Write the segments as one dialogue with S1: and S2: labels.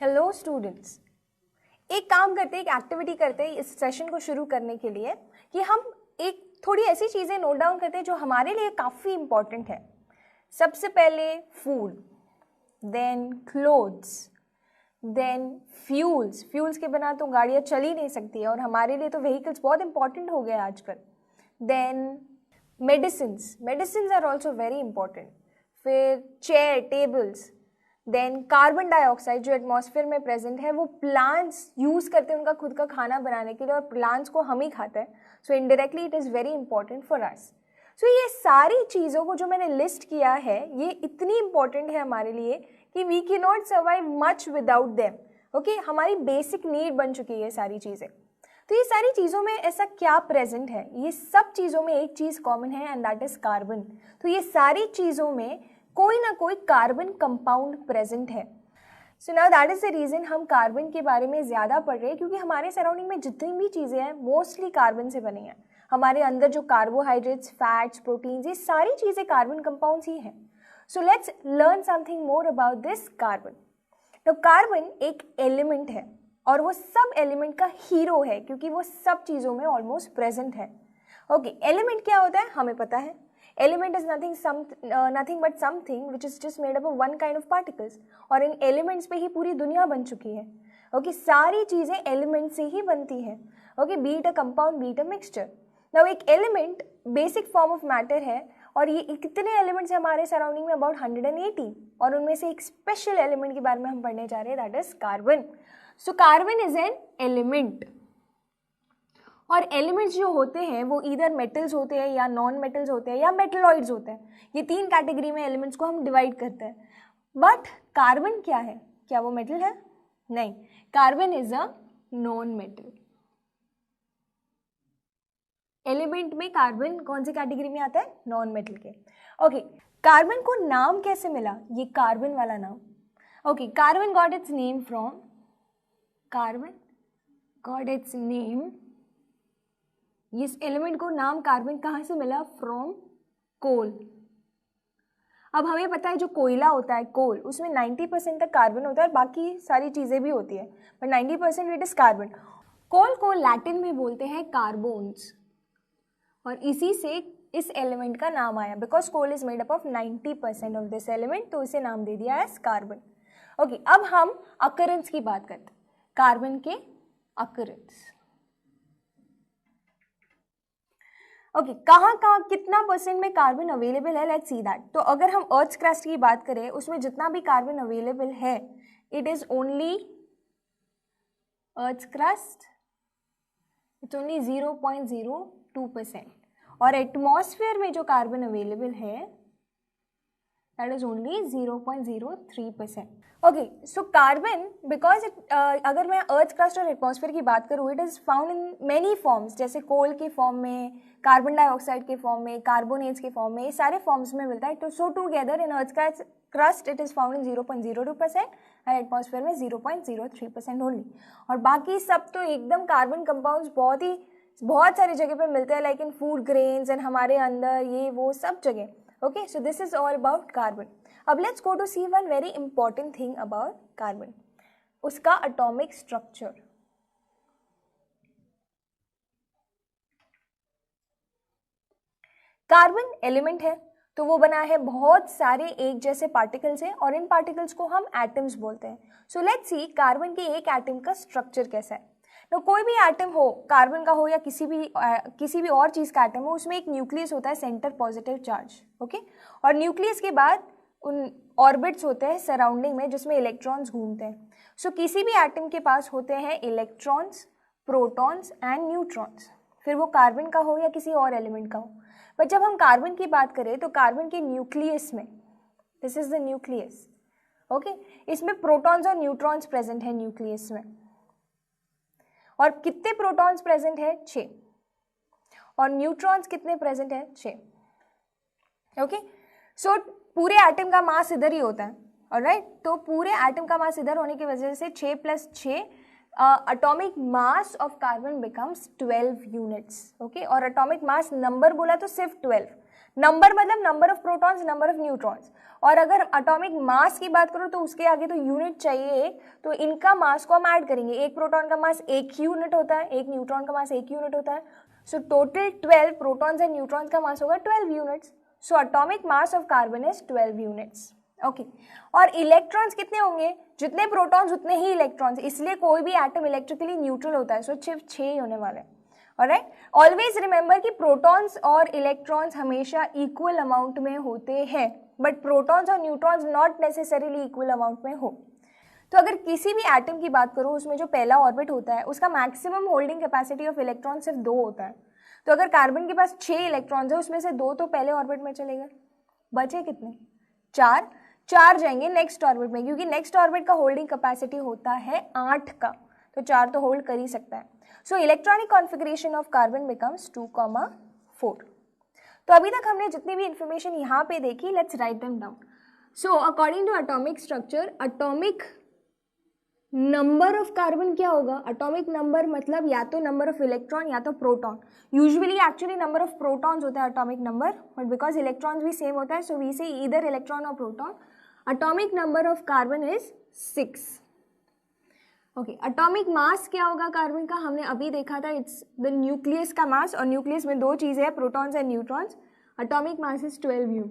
S1: Hello students, एक काम करते हैं, एक एक्टिविटी करते हैं इस सेशन को शुरू करने के लिए कि हम एक थोड़ी ऐसी चीज़ें नोट डाउन करते हैं जो हमारे लिए काफ़ी इम्पॉर्टेंट है। सबसे पहले food, then clothes, then fuels. Fuels के बिना तो गाड़ियाँ चल ही नहीं सकती है और हमारे लिए तो व्हीकल्स बहुत इंपॉर्टेंट हो गए आजकल। Then medicines, medicines are also very important. फिर chair, tables. Then carbon dioxide जो एटमॉस्फेयर में प्रेजेंट है वो प्लांट्स यूज़ करते हैं उनका खुद का खाना बनाने के लिए और प्लांट्स को हम ही खाते हैं। So indirectly it is very important for us. So ये सारी चीज़ों को जो मैंने लिस्ट किया है ये इतनी इंपॉर्टेंट है हमारे लिए कि we can not survive much without them. Okay, हमारी बेसिक नीड बन चुकी है ये सारी चीज़ें। तो ये सारी चीज़ों में ऐसा क्या प्रेजेंट है? ये सब चीज़ों में एक चीज़ कॉमन है एंड दैट इज़ कार्बन। तो ये सारी चीज़ों में कोई ना कोई कार्बन कंपाउंड प्रेजेंट है। So now that is the reason हम कार्बन के बारे में ज़्यादा पढ़ रहे हैं, क्योंकि हमारे सराउंडिंग में जितनी भी चीज़ें हैं मोस्टली कार्बन से बनी हैं। हमारे अंदर जो कार्बोहाइड्रेट्स, फैट्स, प्रोटीन्स, ये सारी चीज़ें कार्बन कंपाउंड्स ही हैं। So let's learn something more about this carbon. तो कार्बन एक एलिमेंट है और वो सब एलिमेंट का हीरो है क्योंकि वो सब चीज़ों में ऑलमोस्ट प्रेजेंट है। ओके, एलिमेंट क्या होता है हमें पता है। Element is nothing but something which is just made up of one kind of particles. और इन एलिमेंट्स पे ही पूरी दुनिया बन चुकी है। ओके, सारी चीज़ें एलिमेंट से ही बनती हैं। Okay, be it a compound, be it a mixture. Now एक element basic form of matter है और ये कितने एलिमेंट्स हैं हमारे सराउंडिंग में? अबाउट 180। और उनमें से एक स्पेशल एलिमेंट के बारे में हम पढ़ने जा रहे हैं, that is carbon. So carbon is an element. और एलिमेंट्स जो होते हैं वो ईदर मेटल्स होते हैं या नॉन मेटल्स होते हैं या मेटलॉइड्स होते हैं। ये तीन कैटेगरी में एलिमेंट्स को हम डिवाइड करते हैं। बट कार्बन क्या है? क्या वो मेटल है? नहीं, carbon is a non metal. Element में कार्बन कौन सी कैटेगरी में आता है? नॉन मेटल के। ओके, कार्बन को नाम कैसे मिला? ये कार्बन वाला नाम। Okay, carbon got its name from, carbon got its name, इस एलिमेंट को नाम कार्बन कहाँ से मिला? From coal. अब हमें पता है जो कोयला होता है, कोल, उसमें 90% तक कार्बन होता है और बाकी सारी चीज़ें भी होती है, बट 90% इट इज कार्बन। कोल को लैटिन में बोलते हैं कार्बोन्स और इसी से इस एलिमेंट का नाम आया, because coal is made up of 90% of this element, तो इसे नाम दे दिया एज कार्बन। ओके, अब हम अकरेंस की बात करते हैं, कार्बन के अकरेंस। ओके, कहाँ कितना परसेंट में कार्बन अवेलेबल है? Let's see that. तो अगर हम अर्थ क्रस्ट की बात करें उसमें जितना भी कार्बन अवेलेबल है it is only earth crust, it's only 0.02%। और एटमॉस्फेयर में जो कार्बन अवेलेबल है that is only 0.03%। Okay, so carbon because अगर मैं अर्थ क्रस्ट और एटमॉस्फेयर की बात करूँ it is found in many forms, जैसे कोल के फॉर्म में, कार्बन डाइऑक्साइड के फॉर्म में, कार्बोनेट्स के फॉर्म में, ये सारे फॉर्म्स में मिलता है। तो सो together in earth crust it is found in 0.02% और एटमॉस्फेयर में 0.03% ओनली। और बाकी सब तो एकदम कार्बन कंपाउंड्स बहुत सारी जगह पे मिलते हैं, like in food grains and हमारे अंदर ये वो सब जगह। Okay, so this is all about carbon. अब let's go to see one very important thing about carbon, उसका एटॉमिक स्ट्रक्चर। कार्बन एलिमेंट है तो वो बना है बहुत सारे एक जैसे पार्टिकल्स हैं और इन पार्टिकल्स को हम एटम्स बोलते हैं। सो लेट्स सी कार्बन के एक एटम का स्ट्रक्चर कैसा है। तो कोई भी एटम हो, कार्बन का हो या किसी भी और चीज़ का एटम हो, उसमें एक न्यूक्लियस होता है, सेंटर पॉजिटिव चार्ज। ओके, और न्यूक्लियस के बाद उन ऑर्बिट्स होते हैं सराउंडिंग में जिसमें इलेक्ट्रॉन्स घूमते हैं। सो किसी भी एटम के पास होते हैं इलेक्ट्रॉन्स, प्रोटॉन्स एंड न्यूट्रॉन्स, फिर वो कार्बन का हो या किसी और एलिमेंट का हो। बट जब हम कार्बन की बात करें तो कार्बन के न्यूक्लियस में, this is the nucleus. Okay, इसमें प्रोटॉन्स और न्यूट्रॉन्स प्रेजेंट है न्यूक्लियस में। और कितने प्रोटॉन्स प्रेजेंट है? 6। और न्यूट्रॉन्स कितने प्रेजेंट है? 6। ओके, सो पूरे एटम का मास इधर ही होता है, ऑलराइट। तो पूरे एटम का मास इधर होने की वजह से 6 + 6 atomic mass of carbon becomes 12 units. Okay, और एटॉमिक मास नंबर बोला तो सिर्फ 12, नंबर मतलब number of protons, number of neutrons. और अगर एटॉमिक मास की बात करो तो उसके आगे तो यूनिट चाहिए एक, तो इनका मास को हम ऐड करेंगे। एक प्रोटॉन का मास 1 यूनिट होता है, एक न्यूट्रॉन का मास 1 यूनिट होता है। So total 12 protons and neutrons का मास होगा 12 units. So atomic mass of carbon is 12 units. Okay, और इलेक्ट्रॉन्स कितने होंगे? जितने प्रोटॉन्स उतने ही इलेक्ट्रॉन्स, इसलिए कोई भी एटम इलेक्ट्रिकली न्यूट्रल होता है। सो सिर्फ 6 ही होने वाले हैं। ऑलराइट, ऑलवेज रिमेंबर कि प्रोटॉन्स और इलेक्ट्रॉन्स हमेशा इक्वल अमाउंट में होते हैं, बट प्रोटॉन्स और neutrons not necessarily equal amount में हो। तो अगर किसी भी एटम की बात करो, उसमें जो पहला ऑर्बिट होता है उसका maximum holding capacity of electron सिर्फ 2 होता है। तो अगर कार्बन के पास 6 इलेक्ट्रॉन्स है, उसमें से 2 तो पहले ऑर्बिट में चले गए, बचे कितने? 4 जाएंगे नेक्स्ट ऑर्बिट में, क्योंकि नेक्स्ट ऑर्बिट का होल्डिंग कैपेसिटी होता है 8 का, तो 4 तो होल्ड कर ही सकता है। So electronic configuration of carbon becomes 2,4। तो अभी तक हमने जितनी भी इंफॉर्मेशन यहाँ पे देखी, let's write them down. So according to atomic structure, atomic number of carbon क्या होगा? एटॉमिक नंबर मतलब या तो नंबर ऑफ इलेक्ट्रॉन या तो proton. Usually actually number of protons होता है atomic number, but because electrons भी सेम होता है, सो वी से ईदर इलेक्ट्रॉन और proton. Atomic number of carbon is 6। Okay, atomic mass क्या होगा कार्बन का? हमने अभी देखा था, इट्स द न्यूक्लियस का मास, और न्यूक्लियस में 2 चीज़ें हैं, protons and neutrons. Atomic mass is 12 U।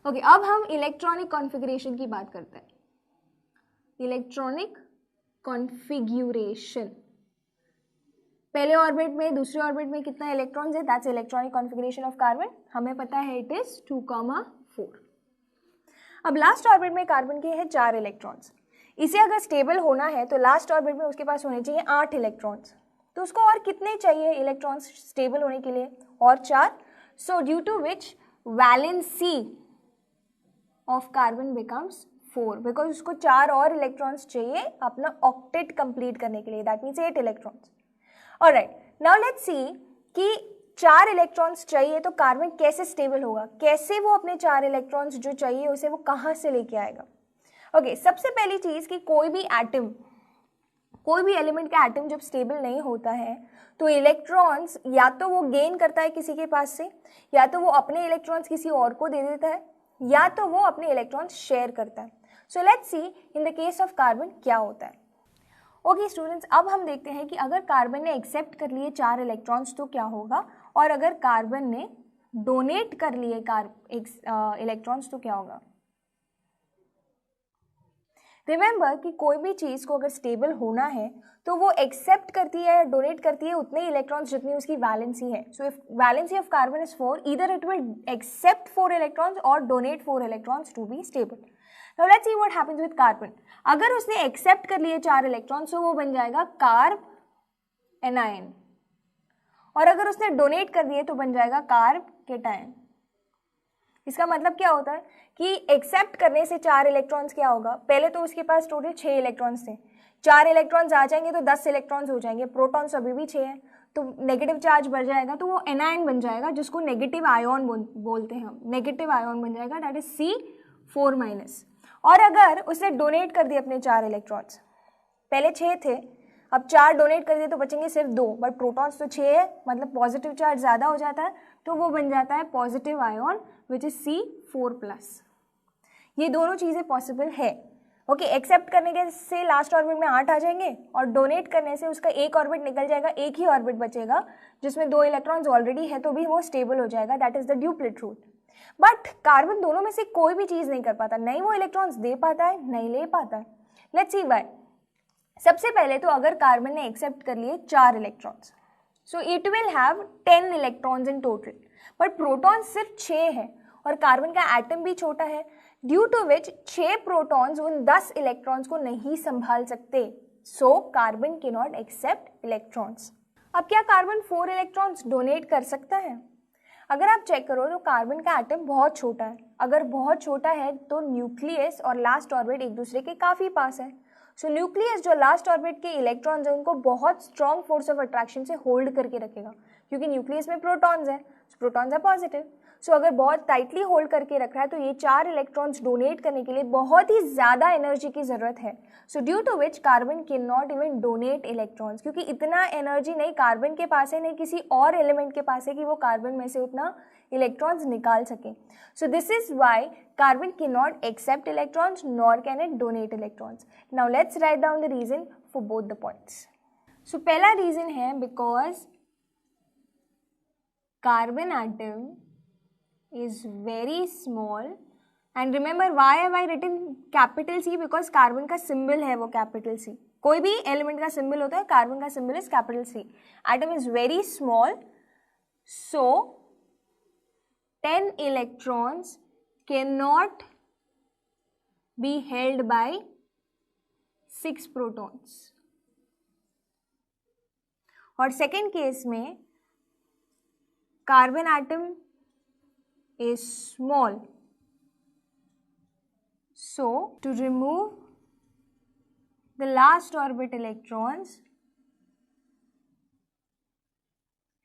S1: Okay, अब हम इलेक्ट्रॉनिक कॉन्फ़िगरेशन की बात करते हैं। इलेक्ट्रॉनिक कॉन्फ़िगरेशन, पहले ऑर्बिट में, दूसरे ऑर्बिट में कितना इलेक्ट्रॉन्स है, that's electronic configuration of carbon. हमें पता है इट इज 2,4। अब लास्ट ऑर्बिट में कार्बन के हैं 4 इलेक्ट्रॉन्स। इसे अगर स्टेबल होना है तो लास्ट ऑर्बिट में उसके पास होने चाहिए 8 इलेक्ट्रॉन्स। तो उसको और कितने चाहिए इलेक्ट्रॉन्स स्टेबल होने के लिए? और 4। So due to which valency of carbon becomes 4, because उसको 4 और इलेक्ट्रॉन्स चाहिए अपना ऑक्टेट कंप्लीट करने के लिए, that means 8 electrons. Alright, now let's सी कि 4 इलेक्ट्रॉन्स चाहिए तो कार्बन कैसे स्टेबल होगा, कैसे वो अपने 4 इलेक्ट्रॉन्स जो चाहिए उसे वो कहाँ से लेके आएगा। ओके, सबसे पहली चीज़ कि कोई भी एटम, कोई भी एलिमेंट का एटम जब स्टेबल नहीं होता है तो इलेक्ट्रॉन्स या तो वो गेन करता है किसी के पास से, या तो वो अपने इलेक्ट्रॉन्स किसी और को दे देता है, या तो वो अपने इलेक्ट्रॉन्स शेयर करता है। So let's see in the case of carbon क्या होता है। ओके स्टूडेंट्स, अब हम देखते हैं कि अगर कार्बन ने एक्सेप्ट कर लिए 4 इलेक्ट्रॉन्स तो क्या होगा, और अगर कार्बन ने डोनेट कर लिए इलेक्ट्रॉन्स तो क्या होगा। रिमेंबर कि कोई भी चीज़ को अगर स्टेबल होना है तो वो एक्सेप्ट करती है या डोनेट करती है उतने इलेक्ट्रॉन्स जितनी उसकी वैलेंसी है। So if valency of carbon is 4, either it will accept 4 electrons और donate 4 electrons to be stable. Now let's see what happens with carbon. अगर उसने एक्सेप्ट कर लिए 4 इलेक्ट्रॉन्स तो वो बन जाएगा कार्ब एनायन, और अगर उसने डोनेट कर दिए तो बन जाएगा कार्ब केटायन। इसका मतलब क्या होता है कि एक्सेप्ट करने से 4 इलेक्ट्रॉन्स क्या होगा, पहले तो उसके पास टोटल 6 इलेक्ट्रॉन्स थे, 4 इलेक्ट्रॉन्स आ जाएंगे तो 10 इलेक्ट्रॉन्स हो जाएंगे, प्रोटॉन्स अभी भी 6 हैं तो नेगेटिव चार्ज बढ़ जाएगा, तो वो एनायन बन जाएगा जिसको नेगेटिव आयोन बोलते हैं हम, नेगेटिव आयोन बन जाएगा, दैट इज C4-। और अगर उसने डोनेट कर दिए अपने 4 इलेक्ट्रॉन्स, पहले 6 थे अब 4 डोनेट कर दिए तो बचेंगे सिर्फ 2, बट प्रोटॉन्स तो 6 है, मतलब पॉजिटिव चार्ज ज़्यादा हो जाता है तो वो बन जाता है positive ion which is C4+। ये दोनों चीज़ें पॉसिबल है। ओके, एक्सेप्ट करने के से लास्ट ऑर्बिट में 8 आ जाएंगे और डोनेट करने से उसका एक ऑर्बिट निकल जाएगा, एक ही ऑर्बिट बचेगा जिसमें 2 इलेक्ट्रॉन्स ऑलरेडी है तो भी वो स्टेबल हो जाएगा, that is the duplet rule. But carbon दोनों में से कोई भी चीज़ नहीं कर पाता, नहीं वो इलेक्ट्रॉन्स दे पाता है नहीं ले पाता है। Let's see why. सबसे पहले तो अगर कार्बन ने एक्सेप्ट कर लिए 4 electrons, so it will have 10 electrons in total, but proton सिर्फ 6 है और कार्बन का एटम भी छोटा है, ड्यू टू विच 6 प्रोटॉन्स उन 10 इलेक्ट्रॉन्स को नहीं संभाल सकते, so carbon can not accept electrons. अब क्या कार्बन 4 इलेक्ट्रॉन्स डोनेट कर सकता है? अगर आप चेक करो तो कार्बन का एटम बहुत छोटा है, अगर बहुत छोटा है तो न्यूक्लियस और लास्ट ऑर्बिट एक दूसरे के काफ़ी पास है। सो न्यूक्लियस जो लास्ट ऑर्बिट के इलेक्ट्रॉन्स हैं उनको बहुत स्ट्रॉन्ग फोर्स ऑफ अट्रैक्शन से होल्ड करके रखेगा, क्योंकि न्यूक्लियस में प्रोटॉन्स है, प्रोटॉन्स है पॉजिटिव, सो अगर बहुत टाइटली होल्ड करके रख रहा है तो ये 4 इलेक्ट्रॉन्स डोनेट करने के लिए बहुत ही ज़्यादा एनर्जी की ज़रूरत है. So due to which carbon can not even donate electrons, क्योंकि इतना एनर्जी नहीं कार्बन के पास है नहीं किसी और एलिमेंट के पास है कि वो कार्बन में से उतना इलेक्ट्रॉन्स निकाल सके. So this is why carbon can not accept electrons nor can it donate electrons. Now let's write down the reason for both the points. So पहला रीजन है because carbon atom is very small, and remember why have I written capital C? because carbon का symbol है वो capital C. कोई भी element का symbol होता है, कार्बन का symbol is capital C. Atom is very small, so 10 electrons cannot be held by 6 protons. और सेकेंड केस में carbon atom is small, so to remove the last orbit electrons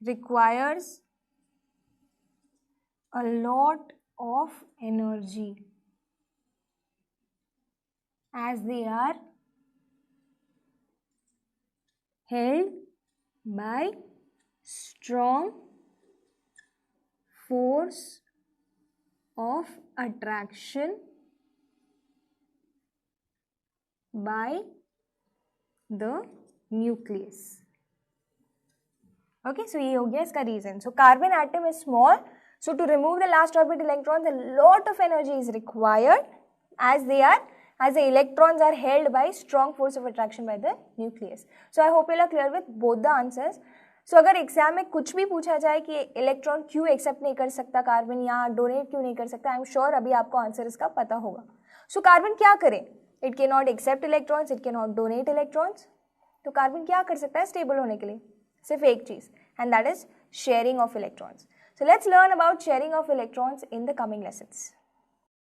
S1: requires a lot of energy, as they are held by strong force of attraction by the nucleus. Okay, so ये हो गया इसका reason. So carbon atom is small, so to remove the last orbit electrons a lot of energy is required, as the electrons are held by strong force of attraction by the nucleus. So I hope you are clear with both the answers. सो अगर exam में कुछ भी पूछा जाए कि electron क्यों accept नहीं कर सकता कार्बन या डोनेट क्यों नहीं कर सकता, आई एम श्योर अभी आपको आंसर इसका पता होगा. सो कार्बन क्या करे? It can not accept electrons, it can not donate electrons. तो कार्बन क्या कर सकता है स्टेबल होने के लिए? सिर्फ एक चीज, and that is sharing of electrons. So let's learn about sharing of electrons in the coming lessons.